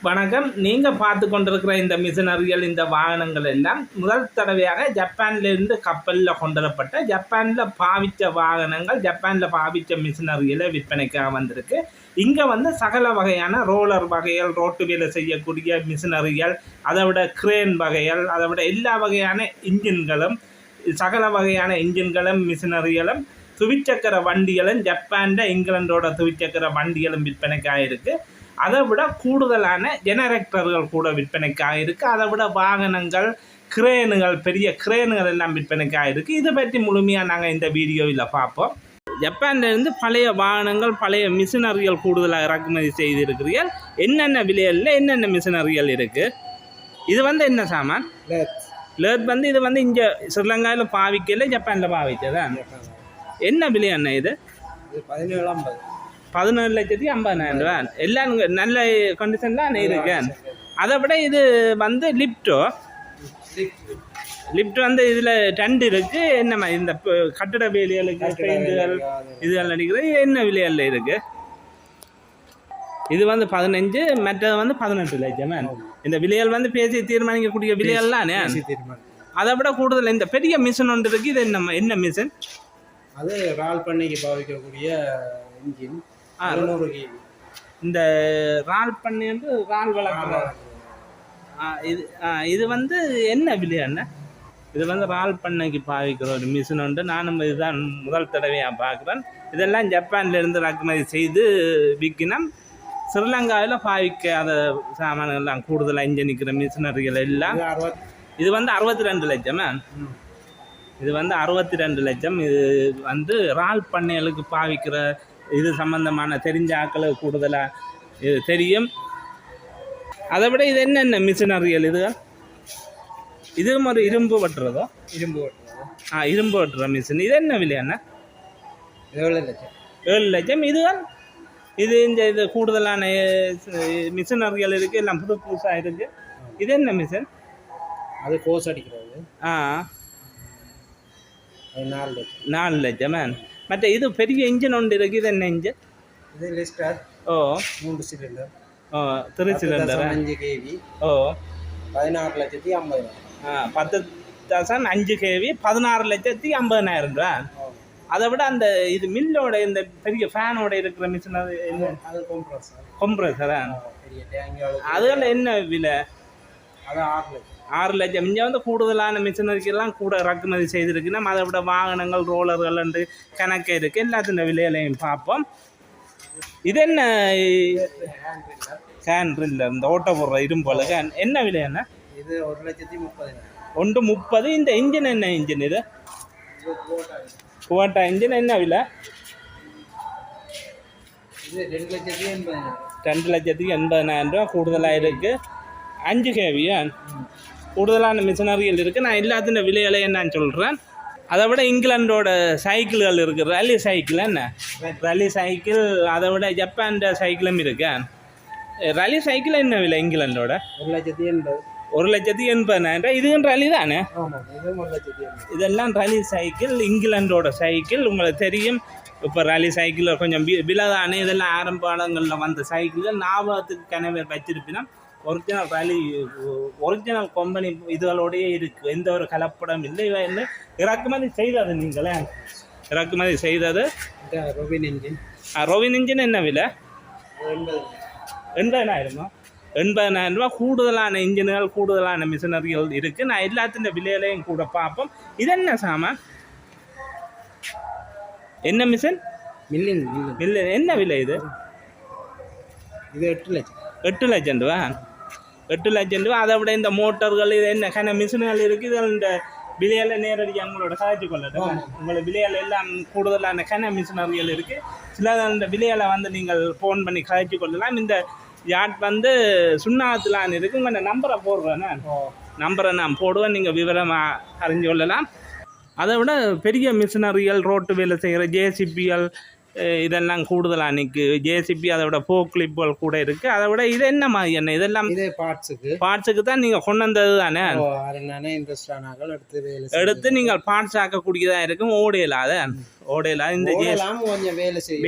வணக்கம். நீங்கள் பார்த்து கொண்டிருக்கிற இந்த மிஷினரிகள், இந்த வாகனங்கள் எல்லாம் முதல் தடவையாக ஜப்பான்லேருந்து கப்பலில் கொண்டுவரப்பட்ட ஜப்பானில் பாவித்த வாகனங்கள், ஜப்பானில் பாவித்த மிஷினரிகளை விற்பனைக்காக வந்திருக்கு. இங்கே சகல வகையான ரோலர் வகைகள், ரோட்டு வேலை செய்யக்கூடிய மிஷினரிகள், அதை விட கிரேன் வகைகள், அதை விட எல்லா வகையான இன்ஜின்களும், சகல வகையான இன்ஜின்களும் மிஷினரிகளும், துவிச்சக்கர வண்டிகளும், ஜப்பானில் இங்கிலாண்டோட துவிச்சக்கர வண்டிகளும் விற்பனைக்காக இருக்குது. அதை விட கூடுதலான ஜெனரேட்டர்கள் கூட விற்பனைக்காக இருக்குது. அதை விட வாகனங்கள், கிரேனுகள், பெரிய கிரேனுகள் எல்லாம் விற்பனைக்காக இருக்குது. இதை பற்றி முழுமையாக நாங்கள் இந்த வீடியோவில் பார்ப்போம். ஜப்பான்லேருந்து பழைய வாகனங்கள், பழைய மிஷினரிகள் கூடுதலாக இறக்குமதி செய்திருக்கிறீர்கள். என்னென்ன விலையில் என்னென்ன மிஷினரிகள் இருக்குது? இது என்ன சாமான்? லேத் இது இங்கே ஸ்ரீலங்காவில் பாவிக்கல, ஜப்பானில் பாவிச்சதா? என்ன விலை அண்ணா இது? 17,50,000 ரூபா. எல்லாம் நல்ல கண்டிஷன்லாம் இருக்கேன். அதை விட இது லிப்டோ இதில் 2 இருக்குது. என்ன இந்த கட்டட வேலைகளுக்கு பெயிண்டுகள் இதெல்லாம் அடிக்கிறது. என்ன விலையில் இருக்குது? இது 15, மற்றது 18 லட்சம். இந்த விலைகள் பேசி தீர்மானிக்கக்கூடிய விலைகள்லாம். அதை விட கூடுதல் இந்த பெரிய மிஷின் ஒன்று இருக்குது. இது என்ன மிஷின்? அது ரால் பண்ணைக்கு பாவிக்கக்கூடிய இன்ஜின். இந்த ரால் பண்ணி ரால் வளர்க்குற இது என்ன விலையாண்ண? இது ரால் பண்ணைக்கு பாவிக்கிற ஒரு மிஷின் உண்டு. நானும் இதுதான் முதல் தடவையாக பார்க்குறேன். இதெல்லாம் ஜப்பான்லேருந்து இறக்குமதி செய்து விற்கினோம். ஸ்ரீலங்காவில் பாவிக்காத சாமான்கள்லாம் கூடுதலாக இங்கே நிற்கிற மிஷினரிகள் எல்லாம். இது 62 லட்சம். இது 62 லட்சம். இது ரால் பண்ணைகளுக்கு பாவிக்கிற இது சம்பந்தமான தெரிஞ்ச ஆக்களுக்கு கூடுதலாக இது தெரியும். அதை விட இது என்னென்ன மிஷினரிகள்? இதுவும் ஒரு இரும்பு வெட்டுறதோ? இரும்பு வெட்டுற மிஷின். இது என்ன விலையாண்ணா? 7 லட்சம். இது இது கூடுதலான மிஷினரிகள் இருக்குது. எல்லாம் புதுசாக இருக்குது. இது என்ன மிஷின்? அது கோஸ் அடிக்கிறது. 4 லட்சம். மற்ற இது பெரிய இன்ஜின் ஒன்று இருக்குது. இது என்ன இன்ஜின்? இது Lister. 3 cylinder. 3 cylinder. 5 KV. 16,50,000. 10,5 KV 16,50,000 ரூபா. அதை விட அந்த இது மில்லோட இந்த பெரிய ஃபேனோட இருக்கிற மிஷின் அது கொம்ப்ரஸரா? அதெல்லாம் என்ன விலை? அது 6 லட்சம். 6 லட்சம். இங்கே கூடுதலான மிஷினரிக்கெல்லாம் கூட இறக்குமதி செய்திருக்குன்னா அதை விட வாகனங்கள், ரோலர்கள் என்று கணக்கு இருக்குது. எல்லாத்தின் விலையிலையும் பார்ப்போம். இது என்ன? கேன் ட்ரில்லர், இந்த ஓட்ட போடுற இரும்போல கேன். என்ன விலையாண்ணா? இது 1,30,000. 1,30,000. இந்த இன்ஜின் என்ன இன்ஜின்? இது குவாட்டா இன்ஜின். என்ன விலை? இது 2,80,000. 2,80,000 ரூபா கூடுதலாக இருக்குது. 5 கேவியா? கூடுதலான மிஷினரிகள் இருக்குது. நான் எல்லாத்தின் விலைகளை நான் சொல்கிறேன். அதை விட இங்கிலாண்டோட சைக்கிள்கள் இருக்குது. ரலி சைக்கிள். என்ன ரலி சைக்கிள்? அதை விட ஜப்பான் சைக்கிளும் இருக்கு. ரலி சைக்கிள் என்ன விலை இங்கிலாண்டோட? 1,80,000. 1,80,000. இதுவும் ரலி தானே? இதெல்லாம் ரலி சைக்கிள், இங்கிலாண்டோட சைக்கிள். உங்களுக்கு தெரியும். இப்போ ரலி சைக்கிள் கொஞ்சம் விலை தானே. இதெல்லாம் ஆரம்ப காலங்களில் வந்த சைக்கிள்கள். ஞாபகத்துக்கு கனவே வச்சிருப்பினா ஒரிஜினல் ரலி, ஒரிஜினல் கம்பெனி இதுகளோடையே இருக்குது. எந்த ஒரு கலப்படம் இல்லை. என்ன இறக்குமதி செய்தது? நீங்களே இறக்குமதி செய்தது ரோவின் இன்ஜின். ரோவின் இன்ஜின் என்ன விலை? 80,000. 80,000 ரூபா. கூடுதலான இன்ஜின்கள், கூடுதலான மிஷினரிகள் இருக்குது. நான் எல்லாத்தின் விலையிலையும் கூட பார்ப்போம். இது என்ன சாமான்? என்ன மிஷின்? மில்லிங். என்ன விலை இது? இது 8 லட்சம். 8 லட்சம் ரூபா. 8 லட்சம் ரூபா. அதை விட இந்த மோட்டர்கள், இது என்ன கன மிஷின்கள் இருக்குது. இதில் இந்த விலையில் நேரடியாக உங்களோட சாய்ச்சி கொள்ளட்டும். உங்களோட விலையில் எல்லாம் கூடுதலான கன மிஷினரிகள் இருக்குது. சில இந்த விலையில் நீங்கள் ஃபோன் பண்ணி கதைச்சி கொள்ளலாம். இந்த யாட் சுண்ணாத்துலான்னு இருக்குது. உங்கள் நம்பரை போடுறேன். நம்பரை நான் போடுவேன். நீங்கள் விவரமாக அறிஞ்சு கொள்ளலாம். அதை விட பெரிய மிஷினரிகள், ரோட்டு வேலை செய்கிற ஜேசிபிகள் இதெல்லாம் கூடுதலாக நிற்கு. ஜேசிபி, அதை விட ஃபோக் கிளிப்புகள் கூட இருக்குது. அதை விட இது என்ன மாதிரி என்ன? இதெல்லாம் பார்ட்ஸுக்கு தான் நீங்கள் கொண்டு வந்தது தானே? எடுத்து நீங்கள் பார்ட்ஸ் ஆக்கக்கூடியதாக இருக்கும். ஓடையிலாத இந்த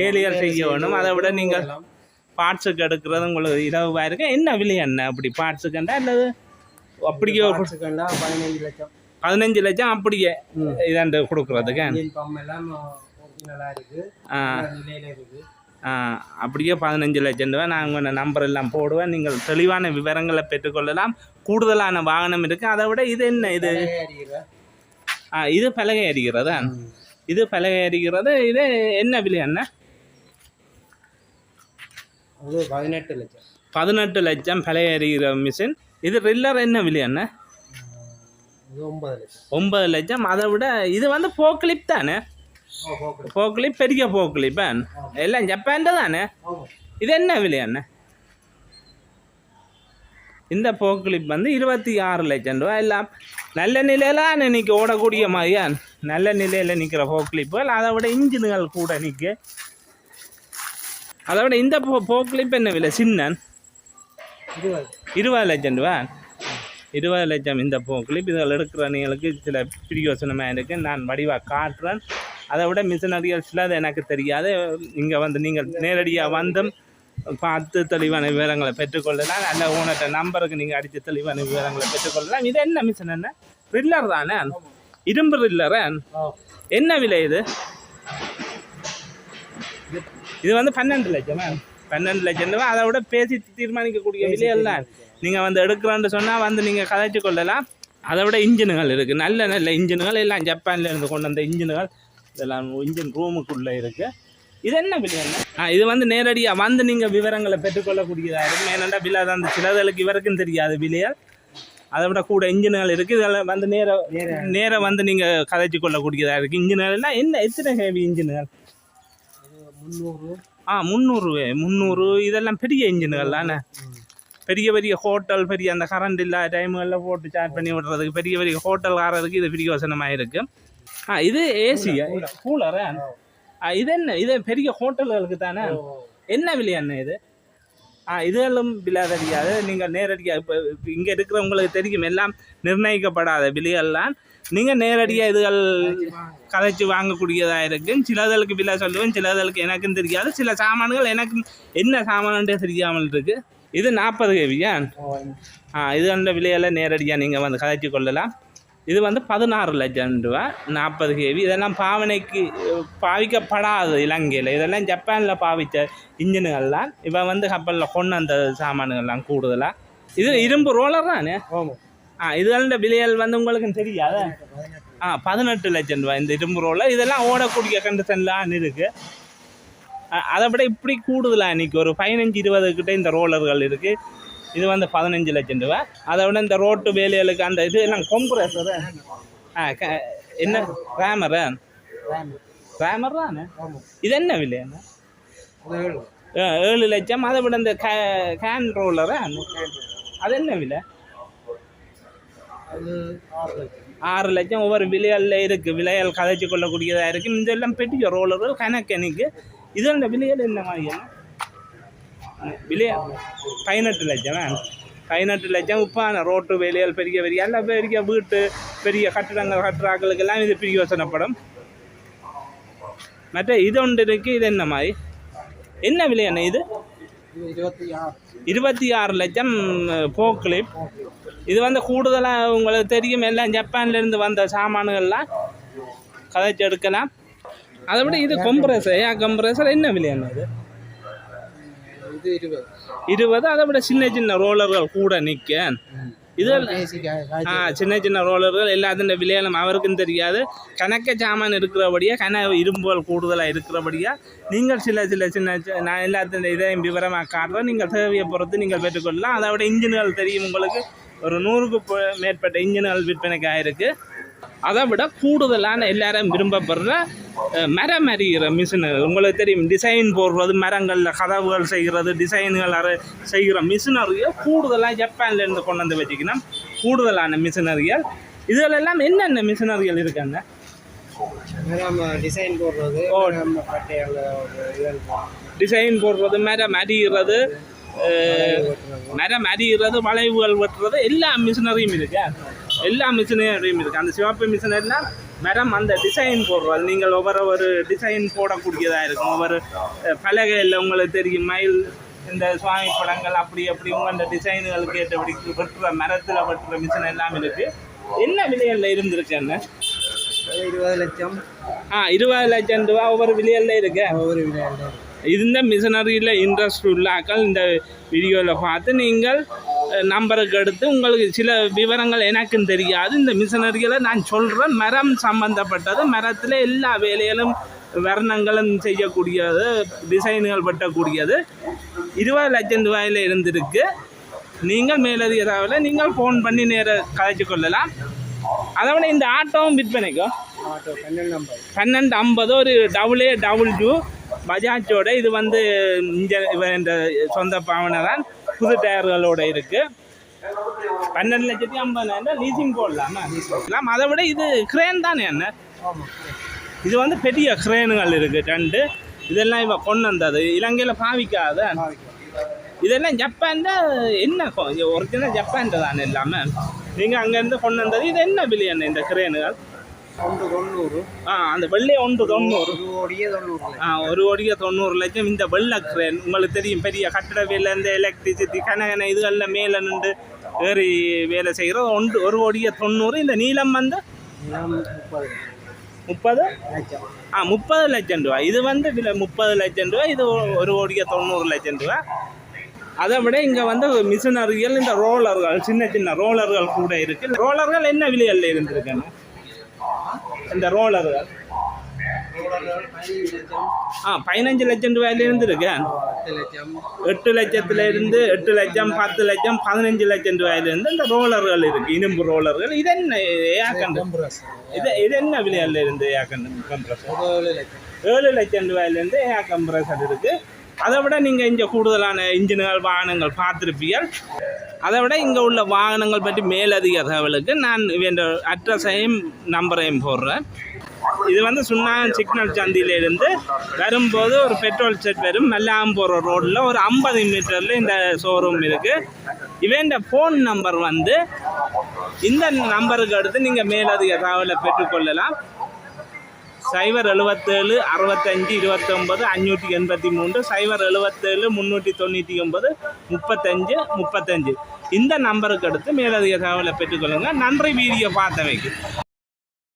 வேலைகள் செய்ய வேணும். அதை விட நீங்கள் பார்ட்ஸுக்கு எடுக்கிறது உங்களுக்கு இரவாக இருக்கு. என்ன விலை என்ன அப்படி பார்ட்ஸுக்குண்டா அல்லது அப்படியே பார்ட்ஸுக்கெல்லாம் 15 லட்சம் 15 லட்சம் அப்படியே இதாண்டு கொடுக்குறதுக்கு இன்ஜின் பம்ப் எல்லாம் ஒரிஜினலாக இருக்குது, நிலையில் இருக்குது. அப்படியே 15 லட்சம் ரூபா. நான் உங்கள் நம்பர் எல்லாம் போடுவேன், நீங்கள் தெளிவான விவரங்களை பெற்றுக்கொள்ளலாம். கூடுதலான வாகனம் இருக்குது. அதை விட இது என்ன இது இது பலகை அடிக்கிறதா? இது பலகை அடிக்கிறது. இது என்ன விலை என்ன? அது 18 லட்சம் 18 லட்சம் பலகை அடிக்கிற மிஷின். இது ரில்லர் என்ன விலை என்ன? 9 லட்சம் 9 லட்சம். அதை விட இது வந்து போக்லிப் தானே? போக்லிப் பெரிய போக்லிப் எல்லாம் ஜப்பான் தானே? இது என்ன விலை என்ன? இந்த போக்லிப் வந்து 26 லட்சம் ரூபா. எல்லாம் நல்ல நிலையில இன்னைக்கு ஓடக்கூடிய மாதிரியா நல்ல நிலையில் நிற்கிற போக்லிப்புகள். அதை விட இன்ஜின்கள் கூட நிற்க. அதை விட இந்த போக்லிப் என்ன விலை? சின்ன 20 லட்சம் ரூபா. 20 லட்சம் இந்த போக்லிப். இதில் எடுக்கிறவங்களுக்கு சில பிரியோசனமாக இருக்குது. நான் வடிவாக காட்டுறேன். அதை விட மிஷினரிகள் சிலது எனக்கு தெரியாது. இங்கே வந்து நீங்கள் நேரடியாக வந்தும் பார்த்து தெளிவான விவரங்களை பெற்றுக்கொள்ளலாம். அந்த ஓனர்கிட்ட நம்பருக்கு நீங்கள் அடித்து தெளிவான விவரங்களை பெற்றுக்கொள்ளலாம். இது என்ன மிஷின் என்ன? ரில்லர் தானே? இரும்பு ரில்லரா? என்ன விலை இது? இது வந்து 12 லட்சம் 12 லட்சம் ரூபா. அதை விட பேசி தீர்மானிக்கக்கூடிய விலையெல்லாம் நீங்கள் வந்து எடுக்கிறோன்னு சொன்னால் வந்து நீங்கள் கதைச்சு கொள்ளலாம். அதை விட இன்ஜினுகள் இருக்குது, நல்ல நல்ல இன்ஜினுகள் எல்லாம் ஜப்பானில் இருந்து கொண்டு வந்த இன்ஜினுகள். இதெல்லாம் இன்ஜின் ரூமுக்குள்ளே இருக்குது. இது என்ன விலை என்ன? இது வந்து நேரடியாக வந்து நீங்கள் விவரங்களை பெற்றுக்கொள்ளக்கூடியதாக இருக்கும். ஏன்னாண்டா விலை தான் அந்த சிலதலுக்கு இவருக்கும் தெரியாது விலையால். அதை விட கூட இன்ஜின்கள் இருக்குது. இதெல்லாம் வந்து நேராக வந்து நீங்கள் கதைச்சு கொள்ளக்கூடியதாக இருக்குது. இன்ஜின்கள்லாம் என்ன எத்தனை ஹெவி இன்ஜின்கள்? 300 இதெல்லாம் பெரிய இன்ஜின்கள் தானே? பெரிய பெரிய ஹோட்டல், பெரிய அந்த கரண்ட் இல்லாத டைமுகளில் போட்டு சார்ஜ் பண்ணி விடுறதுக்கு பெரிய பெரிய ஹோட்டல் காரதுக்கு இது பிரியோசனமாக இருக்குது. இது ஏசியா கூலரா? இது என்ன? இது பெரிய ஹோட்டல்களுக்கு தானே? என்ன விலை என்ன இது? இதெல்லாம் விலை தெரியாது. நீங்கள் நேரடியாக இப்போ இங்கே இருக்கிறவங்களுக்கு தெரியும், எல்லாம் நிர்ணயிக்கப்படாத விலையெல்லாம். நீங்கள் நேரடியாக இதுகள் கதைச்சி வாங்கக்கூடியதாக இருக்குது. சிலதலுக்கு விலை சொல்லுவேன், சிலதலுக்கு எனக்கும் தெரியாது. சில சாமான்கள் எனக்கு என்ன சாமான்ன்றே தெரியாமல் இருக்குது. இது 40 கேவியா? இது அந்த விலையெல்லாம் நேரடியாக நீங்கள் வந்து கதைச்சி கொள்ளலாம். இது வந்து 16 லட்சம் ரூபா 40 கேவி. இதெல்லாம் பாவனைக்கு பாவிக்கப்படாது இலங்கையில். இதெல்லாம் ஜப்பானில் பாவித்த இன்ஜின்கள்லாம் இப்போ வந்து கப்பலில் கொண்டு அந்த சாமான்கள்லாம் கூடுதலாக. இது இரும்பு ரோலர் தானே? இதுகளோட விலைகள் வந்து உங்களுக்கு தெரியாது. 18 லட்சம் ரூபா இந்த இரும்பு ரோலர். இதெல்லாம் ஓடக்கூடிய கண்டிஷன்லாம் இருக்குது. அதை விட இப்படி கூடுதலாக இன்றைக்கி ஒரு 15-20 கிட்ட இந்த ரோலர்கள் இருக்குது. இது வந்து 15 லட்சம் ரூபா. அதை விட இந்த ரோட்டு வேலைகளுக்கு அந்த இது எல்லாம் கொம்ப்ரஸரு என்ன ரேமரா? ரேமர் தானே? இது என்ன விலை என்ன? 7 லட்சம். அதை விட இந்த கேன் ரோலரா அது என்ன விலை? 6 லட்சம். ஒவ்வொரு விலைகளில் இருக்குது. விலைகள் கதைச்சு கொள்ளக்கூடியதாக இருக்குது. இதெல்லாம் பெரிய ரோலர்கள் கணக்கணிக்கு. இதோட விலைகள் என்ன மாதிரியான விலை? 18 லட்சம் 18 லட்சம். உப்பான ரோட்டு வேலைகள் பெரிய பெரிய எல்லாம் பெரிய வீட்டு பெரிய கட்டிடங்கள் கட்டுறாக்களுக்கெல்லாம் இது பிரியோசனப்படும். மற்ற இது ஒன்று இருக்குது. இது என்ன மாதிரி என்ன விலை என்ன? இது 26 லட்சம் போக்லிப். இது வந்து கூடுதலாக உங்களுக்கு தெரியும், எல்லாம் ஜப்பான்லேருந்து வந்த சாமான்கள்லாம் கதைச்சு எடுக்கலாம். அதை விட இது கம்ப்ரஸர். கம்ப்ரஸர் என்ன விலை என்ன? இது 20. அதை விட சின்ன சின்ன ரோலர்கள் கூட நிற்க. இதெல்லாம் சின்ன சின்ன ரோலர்கள் எல்லாத்தின் விலையாலும் அவருக்கும் தெரியாது. கணக்க சாமான் இருக்கிறபடியாக இரும்புகள் கூடுதலாக இருக்கிறபடியாக நீங்கள் சின்ன நான் எல்லாத்தின் இதையும் விவரமாக காட்டுறேன். நீங்கள் தேவையை பொறுத்து நீங்கள் பெற்றுக்கொள்ளலாம். அதை விட இன்ஜின்கள் தெரியும் உங்களுக்கு. ஒரு 100க்கு மேற்பட்ட இன்ஜின்கள் விற்பனைக்காக இருக்குது. அதை விட கூடுதலான எல்லாரும் விரும்பப்படுற மரம் அறிகிற மிஷின்கள் உங்களுக்கு தெரியும். டிசைன் போடுறது, மரங்களில் கதவுகள் செய்கிறது, டிசைன்கள் செய்கிற மிஷினரியை கூடுதலாக ஜப்பான்லேருந்து கொண்டு வந்து வச்சுக்கணும். கூடுதலான மிஷினரிகள் இதிலெல்லாம் என்னென்ன மிஷினரிகள் இருக்காங்க? டிசைன் போடுறது, டிசைன் போடுறது, மரம் அறிகிறது, வளைவுகள் வெட்டுறது, எல்லா மிஷினரியும் இருக்கு. எல்லா மிஷினரியும் இருக்குது. அந்த சிவப்பு மிஷினரிலாம் மரம் அந்த டிசைன் போடுறது. நீங்கள் ஒவ்வொரு டிசைன் போடக்கூடியதாக இருக்கும். ஒவ்வொரு பலகையில் உங்களுக்கு தெரியும், மயில் இந்த சுவாமி படங்கள் அப்படி அப்படி உங்கள் டிசைனுகளுக்கு ஏற்றபடி வெட்டுற மரத்தில் வெட்டுற மிஷின் எல்லாம் இருக்குது. என்ன விலையில் இருந்திருக்கு என்ன? 20 லட்சம். 20 லட்சம் ரூபா ஒவ்வொரு விலையில் இருக்கு. ஒவ்வொரு விலையில் இந்த மிஷினரியில் இன்ட்ரெஸ்ட் உள்ளாக்கள் இந்த வீடியோவில் பார்த்து நீங்கள் நம்பருக்கு எடுத்து உங்களுக்கு சில விவரங்கள் எனக்கும் தெரியாது. இந்த மிஷினரிகளை நான் சொல்கிறேன். மரம் சம்பந்தப்பட்டது, மரத்தில் எல்லா வேலைகளும் வர்ணங்களும் செய்யக்கூடியது, டிசைன்கள் வெட்டக்கூடியது. 20 லட்சம் ரூபாயில் இருந்திருக்கு. நீங்கள் மேலதிக தகவலை நீங்கள் ஃபோன் பண்ணி நேர கதைச்சு கொள்ளலாம். அதை விட இந்த ஆட்டோவும் விற்பனைக்கும் 1250 ஒரு WA22 பஜாஜோட. இது வந்து இந்த சொந்த பாவனை தான், புது டயர்களோட இருக்குது. 12,50,000 லீசிங் போடலாம். அதை விட இது கிரேன் தானே என்ன? இது வந்து பெரிய கிரேனுகள் இருக்குது 2. இதெல்லாம் இவ கொண்டு வந்தது, இலங்கையில் பாவிக்காத. இதெல்லாம் ஜப்பான் என்ன ஒரிஜினல் ஜப்பான் தானே எல்லாமே. நீங்கள் அங்கேருந்து கொண்டு வந்தது. இது என்ன விலை என்ன இந்த கிரேனுகள்? 190. அந்த வெள்ளையை 190. 1,90,00,000. 1,90,00,000 இந்த வெள்ளை கிரேன். உங்களுக்கு தெரியும், பெரிய கட்டட வேலை, இந்த எலக்ட்ரிசிட்டி கனகன இதுகளில் மேலே நின்று ஏறி வேலை செய்கிறோம். 1,90,00,000. இந்த நீளம் வந்து 30 லட்சம் ரூபா. இது வந்து விலை 30 லட்சம் ரூபா. இது 1,90,00,000 ரூபா. அதை விட இங்கே வந்து மிஷினரிகள், இந்த ரோலர்கள், சின்ன சின்ன ரோலர்கள் கூட இருக்குது. ரோலர்கள் என்ன விலையில் இருந்திருக்காங்க இந்த ரோலர்கள்? 15 லட்சம் ரூபாயிலிருந்து இருக்கு. 8 லட்சத்திலிருந்து 8 லட்சம், 10 லட்சம், 15 லட்சம் ரூபாயிலிருந்து இந்த ரோலர்கள் இருக்கு, இரும்பு ரோலர்கள். இது என்ன இது என்ன விலையில இருந்து கம்ப்ரஸர்? 7 லட்சம் ரூபாயிலிருந்து ஏர் கம்ப்ரஸர் இருக்கு. அதை விட நீங்கள் இங்கே கூடுதலான இன்ஜின்கள், வாகனங்கள் பார்த்துருப்பீர்கள். அதை விட இங்கே உள்ள வாகனங்கள் பற்றி மேலதிக தகவலுக்கு நான் வேண்ட அட்ரஸையும் நம்பரையும் போடுறேன். இது வந்து சுண்ணாகம் சிக்னல் சந்தியிலிருந்து வரும்போது ஒரு பெட்ரோல் செட் வரும், மெல்லாம் போகிற ரோடில் ஒரு 50 மீட்டரில் இந்த ஷோரூம் இருக்குது. இவன் ஃபோன் நம்பர் வந்து இந்த நம்பருக்கு அடுத்து நீங்கள் மேலதிக தகவலை பெற்றுக்கொள்ளலாம். 077 65 29 583 077 399 35 35 இந்த நம்பருக்கு அடுத்து மேலதிக தகவலை பெற்றுக்கொள்ளுங்கள். நன்றி வீடியோ பார்த்தவைக்கு.